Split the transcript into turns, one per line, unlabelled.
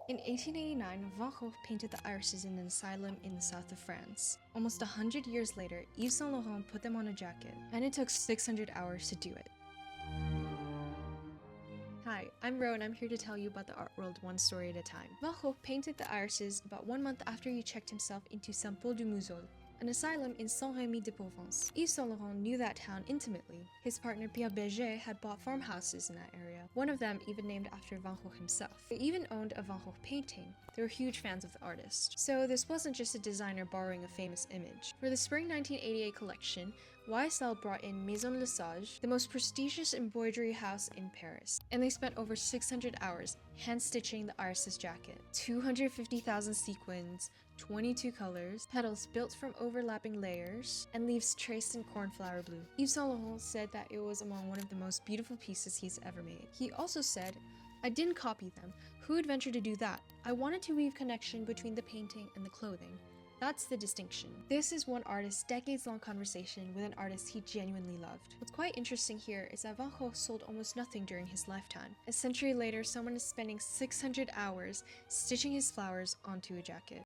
In 1889, Van Gogh painted the irises in an asylum in the south of France. Almost 100 years later, Yves Saint Laurent put them on a jacket, and it took 600 hours to do it. Hi, I'm Ro, and I'm here to tell you about the art world one story at a time. Van Gogh painted the irises about 1 month after he checked himself into Saint-Paul-du-Mouzol, an asylum in Saint-Rémy-de-Provence. Yves Saint Laurent knew that town intimately. His partner Pierre Berger had bought farmhouses in that area, one of them even named after Van Gogh himself. They even owned a Van Gogh painting. They were huge fans of the artist. So this wasn't just a designer borrowing a famous image. For the spring 1988 collection, YSL brought in Maison Lesage, the most prestigious embroidery house in Paris, and they spent over 600 hours hand-stitching the irises jacket. 250,000 sequins, 22 colors, petals built from overlapping layers, and leaves traced in cornflower blue. Yves Saint Laurent said that it was among one of the most beautiful pieces he's ever made. He also said, "I didn't copy them. Who would venture to do that? I wanted to weave connection between the painting and the clothing. That's the distinction." This is one artist's decades-long conversation with an artist he genuinely loved. What's quite interesting here is that Van Gogh sold almost nothing during his lifetime. A century later, someone is spending 600 hours stitching his flowers onto a jacket.